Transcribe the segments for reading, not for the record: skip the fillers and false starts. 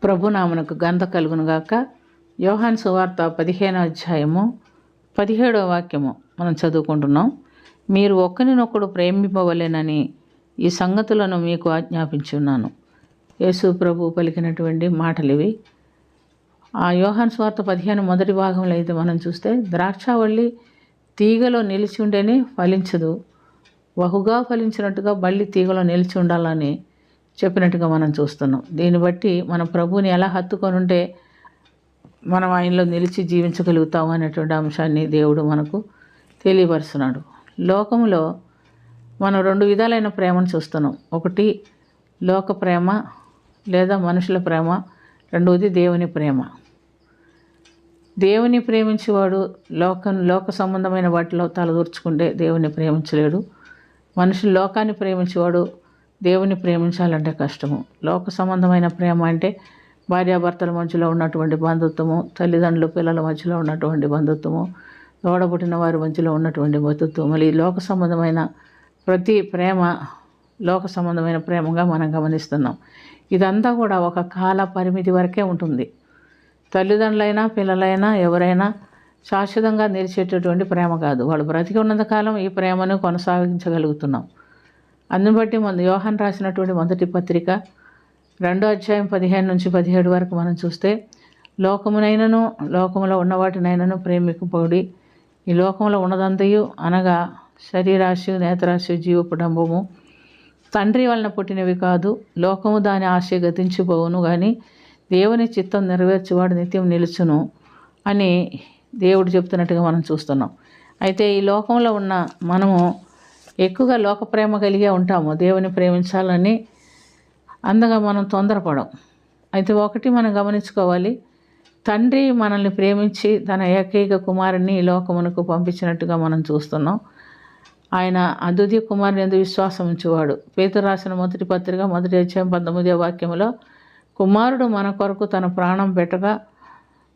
ప్రభునామనకు ఘనత కలుగునుగాక. యోహాను సువార్త 15వ అధ్యాయము 17వ వాక్యము మనం చదువుకుంటున్నాం. మీరు ఒకరినొకడు ప్రేమింపవలెనని ఈ సంగతులను మీకు ఆజ్ఞాపించున్నాను. యేసు ప్రభు పలికినటువంటి మాటలు ఇవి. ఆ యోహాను సువార్త 15 మొదటి భాగంలో అయితే మనం చూస్తే, ద్రాక్షావల్లి తీగలో నిలిచి ఉండేని ఫలించదు, బహుగా ఫలించినట్టుగా బల్లి తీగలో నిలిచి ఉండాలని చెప్పినట్టుగా మనం చూస్తున్నాం. దీన్ని బట్టి మన ప్రభువుని ఎలా హత్తుకొని ఉంటే మనం ఆయనలో నిలిచి జీవించగలుగుతాం అనేటువంటి అంశాన్ని దేవుడు మనకు తెలియపరుస్తున్నాడు. లోకంలో మనం 2 విధాలైన ప్రేమను చూస్తున్నాం. ఒకటి లోక ప్రేమ లేదా మనుషుల ప్రేమ, రెండవది దేవుని ప్రేమ. దేవుని ప్రేమించేవాడు లోక సంబంధమైన వాటిలో తలదూర్చుకుంటే దేవుని ప్రేమించలేడు. మనుషులు లోకాన్ని ప్రేమించేవాడు దేవుని ప్రేమించాలంటే కష్టము. లోక సంబంధమైన ప్రేమ అంటే భార్యాభర్తల మధ్యలో ఉన్నటువంటి బంధుత్వము, తల్లిదండ్రులు పిల్లల మధ్యలో ఉన్నటువంటి బంధుత్వము, తోడబుట్టిన వారి మధ్యలో ఉన్నటువంటి బంధుత్వం. మళ్ళీ లోక సంబంధమైన ప్రతి ప్రేమ లోక సంబంధమైన ప్రేమగా మనం గమనిస్తున్నాం. ఇదంతా కూడా ఒక కాల పరిమితి వరకే ఉంటుంది. తల్లిదండ్రులైనా పిల్లలైనా ఎవరైనా శాశ్వతంగా నిలిచేటటువంటి ప్రేమ కాదు. వాళ్ళు బ్రతికి ఉన్నంత కాలం ఈ ప్రేమను కొనసాగించగలుగుతున్నాం. అందుని బట్టి మన యోహాను రాసినటువంటి మొదటి పత్రిక 2వ అధ్యాయం 15 నుంచి 17 వరకు మనం చూస్తే, లోకమునైనను లోకములో ఉన్నవాటినైనను ప్రేమికుపడి ఈ లోకంలో ఉన్నదంతయు అనగా శరీరాశి, నేత్రాశి, జీవపుడంబము తండ్రి వలన పుట్టినవి కాదు. లోకము దాని ఆశ గతించిపోవును, కానీ దేవుని చిత్తం నెరవేర్చేవాడు నిత్యం నిలుచును అని దేవుడు చెప్తున్నట్టుగా మనం చూస్తున్నాం. అయితే ఈ లోకంలో ఉన్న మనము ఎక్కువగా లోక ప్రేమ కలిగే ఉంటాము. దేవుని ప్రేమించాలని అందగా మనం తొందరపడం. అయితే ఒకటి మనం గమనించుకోవాలి, తండ్రి మనల్ని ప్రేమించి తన ఏకైక కుమారుని ఈ లోకమునకు పంపించినట్టుగా మనం చూస్తున్నాం. ఆయన అద్వితీయ కుమారుని యందు విశ్వాసం ఉంచేవాడు. పేతురు రాసిన మొదటి పత్రిక 1వ అధ్యాయం 19వ వాక్యంలో, కుమారుడు మన కొరకు తన ప్రాణం పెట్టగా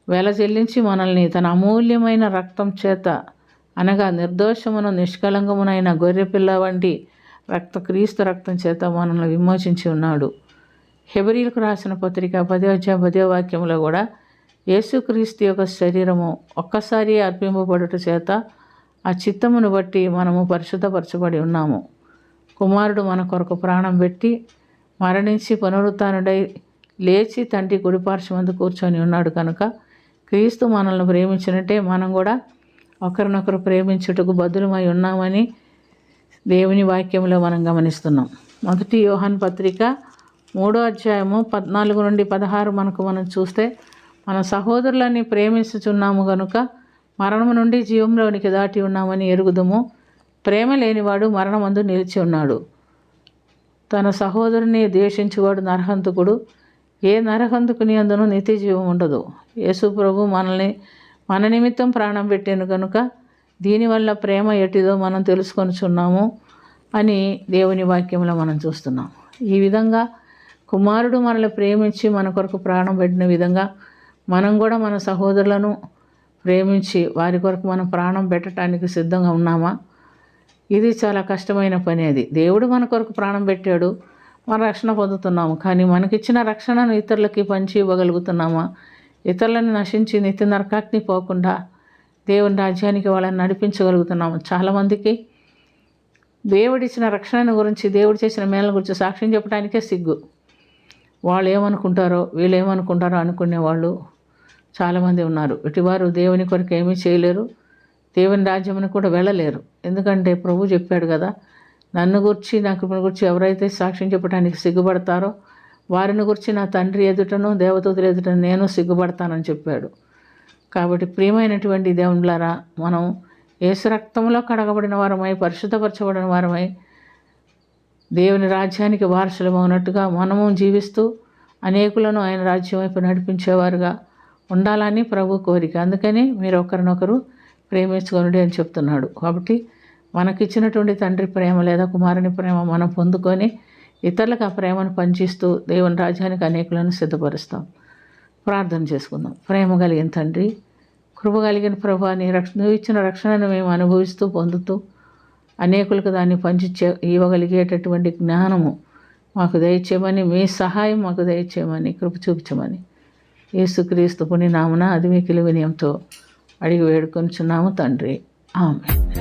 వెల చెల్లించి మనల్ని తన అమూల్యమైన రక్తం చేత అనగా నిర్దోషమును నిష్కలంకమునైన గొర్రెపిల్ల వంటి క్రీస్తు రక్తం చేత మనల్ని విమోచించి ఉన్నాడు. హెబ్రీయులకు రాసిన పత్రిక 10వ అధ్యాయం 10వ వాక్యంలో కూడా, యేసుక్రీస్తు యొక్క శరీరము ఒక్కసారి అర్పింపబడుట చేత ఆ చిత్తమును బట్టి మనము పరిశుద్ధపరచబడి ఉన్నాము. కుమారుడు మన కొరకు ప్రాణం పెట్టి మరణించి పునరుత్థానుడై లేచి తండ్రి కుడిపార్శ్వమందు కూర్చొని ఉన్నాడు కనుక, క్రీస్తు మనల్ని ప్రేమించినట్టే మనం కూడా ఒకరినొకరు ప్రేమించుటకు బద్దులమై ఉన్నామని దేవుని వాక్యంలో మనం గమనిస్తున్నాం. మొదటి యోహాను పత్రిక 3వ అధ్యాయము 14 నుండి 16 మనం చూస్తే, మన సహోదరులని ప్రేమించుచున్నాము కనుక మరణము నుండి జీవంలోనికి దాటి ఉన్నామని ఎరుగుదుము. ప్రేమ లేనివాడు మరణమందు నిలిచి ఉన్నాడు. తన సహోదరుని ద్వేషించువాడు నరహంతకుడు. ఏ నరహంతకుని అందును నిత్య జీవం ఉండదు. యేసు ప్రభు మనల్ని మన నిమిత్తం ప్రాణం పెట్టాను కనుక దీనివల్ల ప్రేమ ఎటిదో మనం తెలుసుకొనిచున్నాము అని దేవుని వాక్యంలో మనం చూస్తున్నాం. ఈ విధంగా కుమారుడు మనల్ని ప్రేమించి మన కొరకు ప్రాణం పెట్టిన విధంగా మనం కూడా మన సహోదరులను ప్రేమించి వారి కొరకు మనం ప్రాణం పెట్టడానికి సిద్ధంగా ఉన్నామా? ఇది చాలా కష్టమైన పని. అది దేవుడు మన కొరకు ప్రాణం పెట్టాడు, మన రక్షణ పొందుతున్నాము. కానీ మనకిచ్చిన రక్షణను ఇతరులకి పంచి ఇవ్వగలుగుతున్నామా? ఇతరులను నశించి నిత్య నరకాగ్ని పోకుండా దేవుని రాజ్యానికి వాళ్ళని నడిపించగలుగుతున్నాము. చాలామందికి దేవుడిచ్చిన రక్షణను గురించి, దేవుడు చేసిన మేళ్ళ గురించి సాక్ష్యం చెప్పడానికే సిగ్గు. వాళ్ళు ఏమనుకుంటారో వీళ్ళు ఏమనుకుంటారో అనుకునే వాళ్ళు చాలామంది ఉన్నారు. ఇటువారు దేవుని కొరకు ఏమీ చేయలేరు, దేవుని రాజ్యమును కూడా వెళ్ళలేరు. ఎందుకంటే ప్రభు చెప్పాడు కదా, నన్ను గురించి నాకు గురించి ఎవరైతే సాక్ష్యం చెప్పడానికి సిగ్గుపడతారో వారిని గురించి నా తండ్రి ఎదుటను దేవదూతల ఎదుటను నేను సిగ్గుపడతానని చెప్పాడు. కాబట్టి ప్రియమైనటువంటి దేవునులారా, మనం యేసు రక్తంలో కడగబడిన వారమై పరిశుద్ధపరచబడిన వారమై దేవుని రాజ్యానికి వారసులమవునట్టుగా మనము జీవిస్తూ అనేకులను ఆయన రాజ్యం వైపు నడిపించేవారుగా ఉండాలని ప్రభు కోరిక. అందుకని మీరు ఒకరినొకరు ప్రేమించుకొనుడి అని చెప్తున్నాడు. కాబట్టి మనకిచ్చినటువంటి తండ్రి ప్రేమ లేదా కుమారుని ప్రేమ మనం పొందుకొని ఇతరులకు ఆ ప్రేమను పంచిస్తూ దేవుని రాజ్యానికి అనేకులను సిద్ధపరుస్తాం. ప్రార్థన చేసుకుందాం. ప్రేమ కలిగిన తండ్రి, కృప కలిగిన ప్రభా, నువ్వు ఇచ్చిన రక్షణను మేము అనుభవిస్తూ పొందుతూ అనేకులకు దాన్ని ఇవ్వగలిగేటటువంటి జ్ఞానము మాకు దయచేయమని, మీ సహాయం మాకు దయచేయమని, కృప చూపించమని యేసుక్రీస్తు పుణ్యనామమున అది మిక్కిలి వినయంతో అడిగి వేడుకొనుచున్నాము తండ్రి. ఆమేన్.